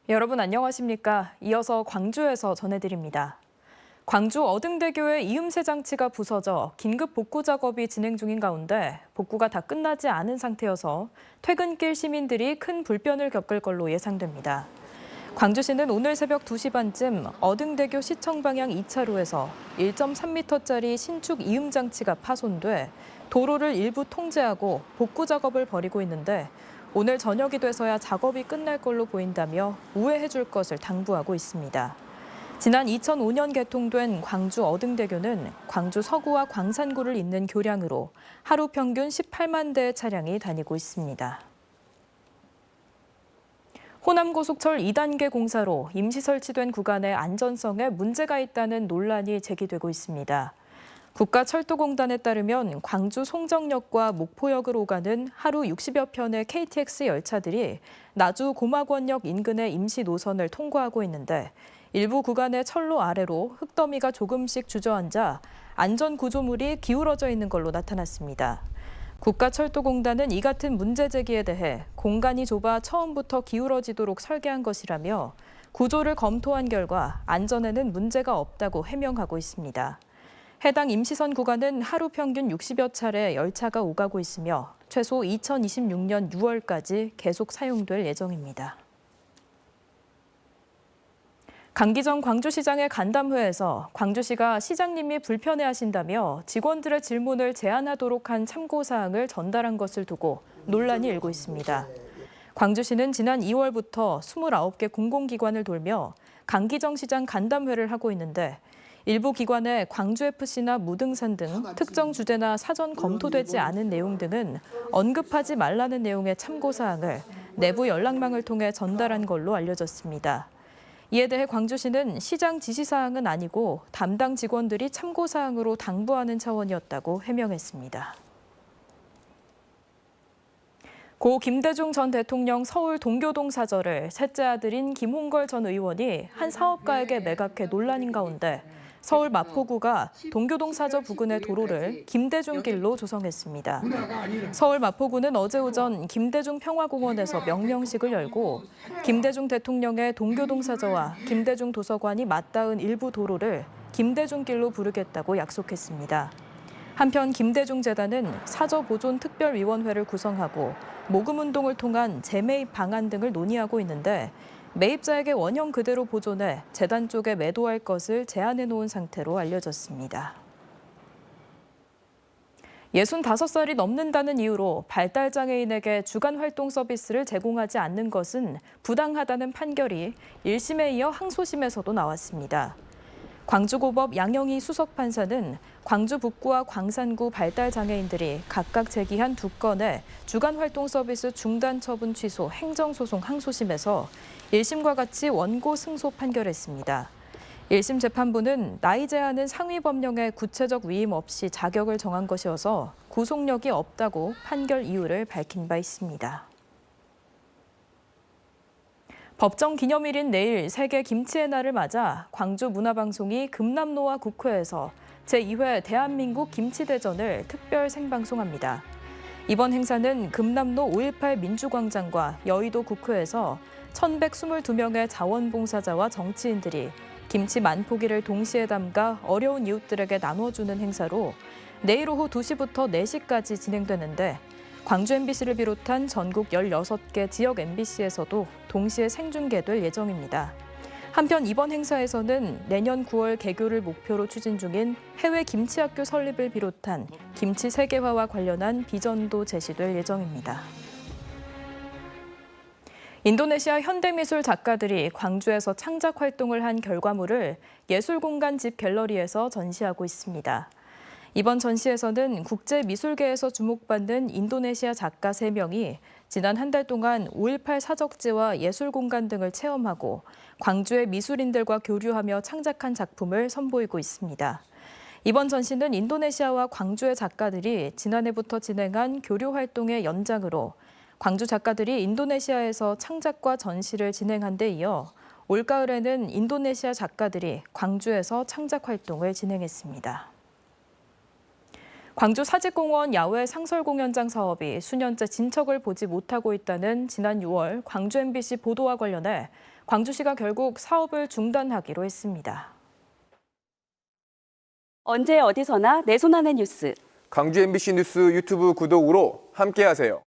여러분 안녕하십니까? 이어서 광주에서 전해드립니다. 광주 어등대교의 이음새 장치가 부서져 긴급 복구 작업이 진행 중인 가운데 복구가 다 끝나지 않은 상태여서 퇴근길 시민들이 큰 불편을 겪을 걸로 예상됩니다. 광주시는 오늘 새벽 2시 반쯤 어등대교 시청 방향 2차로에서 1.3m짜리 신축 이음 장치가 파손돼 도로를 일부 통제하고 복구 작업을 벌이고 있는데 오늘 저녁이 돼서야 작업이 끝날 걸로 보인다며 우회해 줄 것을 당부하고 있습니다. 지난 2005년 개통된 광주 어등대교는 광주 서구와 광산구를 잇는 교량으로 하루 평균 18만 대의 차량이 다니고 있습니다. 호남고속철 2단계 공사로 임시 설치된 구간의 안전성에 문제가 있다는 논란이 제기되고 있습니다. 국가철도공단에 따르면 광주 송정역과 목포역을 오가는 하루 60여 편의 KTX 열차들이 나주 고막원역 인근의 임시 노선을 통과하고 있는데 일부 구간의 철로 아래로 흙더미가 조금씩 주저앉아 안전구조물이 기울어져 있는 걸로 나타났습니다. 국가철도공단은 이 같은 문제 제기에 대해 공간이 좁아 처음부터 기울어지도록 설계한 것이라며 구조를 검토한 결과 안전에는 문제가 없다고 해명하고 있습니다. 해당 임시선 구간은 하루 평균 60여 차례 열차가 오가고 있으며 최소 2026년 6월까지 계속 사용될 예정입니다. 강기정 광주시장의 간담회에서 광주시가 시장님이 불편해하신다며 직원들의 질문을 제한하도록 한 참고사항을 전달한 것을 두고 논란이 일고 있습니다. 광주시는 지난 2월부터 29개 공공기관을 돌며 강기정 시장 간담회를 하고 있는데 일부 기관의 광주FC나 무등산 등 특정 주제나 사전 검토되지 않은 내용 등은 언급하지 말라는 내용의 참고사항을 내부 연락망을 통해 전달한 걸로 알려졌습니다. 이에 대해 광주시는 시장 지시사항은 아니고 담당 직원들이 참고사항으로 당부하는 차원이었다고 해명했습니다. 고 김대중 전 대통령 서울 동교동 사저를 셋째 아들인 김홍걸 전 의원이 한 사업가에게 매각해 논란인 가운데 서울 마포구가 동교동 사저 부근의 도로를 김대중길로 조성했습니다. 서울 마포구는 어제 오전 김대중 평화공원에서 명명식을 열고 김대중 대통령의 동교동 사저와 김대중 도서관이 맞닿은 일부 도로를 김대중길로 부르겠다고 약속했습니다. 한편 김대중재단은 사저 보존 특별위원회를 구성하고 모금운동을 통한 재매입 방안 등을 논의하고 있는데 매입자에게 원형 그대로 보존해 재단 쪽에 매도할 것을 제안해 놓은 상태로 알려졌습니다. 65살이 넘는다는 이유로 발달장애인에게 주간 활동 서비스를 제공하지 않는 것은 부당하다는 판결이 1심에 이어 항소심에서도 나왔습니다. 광주고법 양영희 수석판사는 광주 북구와 광산구 발달장애인들이 각각 제기한 2건의 주간활동 서비스 중단 처분 취소 행정소송 항소심에서 1심과 같이 원고 승소 판결했습니다. 1심 재판부는 나이 제한은 상위 법령의 구체적 위임 없이 자격을 정한 것이어서 구속력이 없다고 판결 이유를 밝힌 바 있습니다. 법정 기념일인 내일 세계 김치의 날을 맞아 광주 문화방송이 금남로와 국회에서 제2회 대한민국 김치대전을 특별 생방송합니다. 이번 행사는 금남로 5.18 민주광장과 여의도 국회에서 1,122명의 자원봉사자와 정치인들이 김치 만포기를 동시에 담가 어려운 이웃들에게 나눠주는 행사로 내일 오후 2시부터 4시까지 진행되는데 광주 MBC를 비롯한 전국 16개 지역 MBC에서도 동시에 생중계될 예정입니다. 한편 이번 행사에서는 내년 9월 개교를 목표로 추진 중인 해외 김치학교 설립을 비롯한 김치 세계화와 관련한 비전도 제시될 예정입니다. 인도네시아 현대미술 작가들이 광주에서 창작 활동을 한 결과물을 예술공간 집 갤러리에서 전시하고 있습니다. 이번 전시에서는 국제미술계에서 주목받는 인도네시아 작가 3명이 지난 한 달 동안 5.18 사적지와 예술공간 등을 체험하고 광주의 미술인들과 교류하며 창작한 작품을 선보이고 있습니다. 이번 전시는 인도네시아와 광주의 작가들이 지난해부터 진행한 교류 활동의 연장으로 광주 작가들이 인도네시아에서 창작과 전시를 진행한 데 이어 올가을에는 인도네시아 작가들이 광주에서 창작 활동을 진행했습니다. 광주 사직공원 야외 상설 공연장 사업이 수년째 진척을 보지 못하고 있다는 지난 6월 광주 MBC 보도와 관련해 광주시가 결국 사업을 중단하기로 했습니다. 언제 어디서나 내 손 안의 뉴스. 광주 MBC 뉴스 유튜브 구독으로 함께하세요.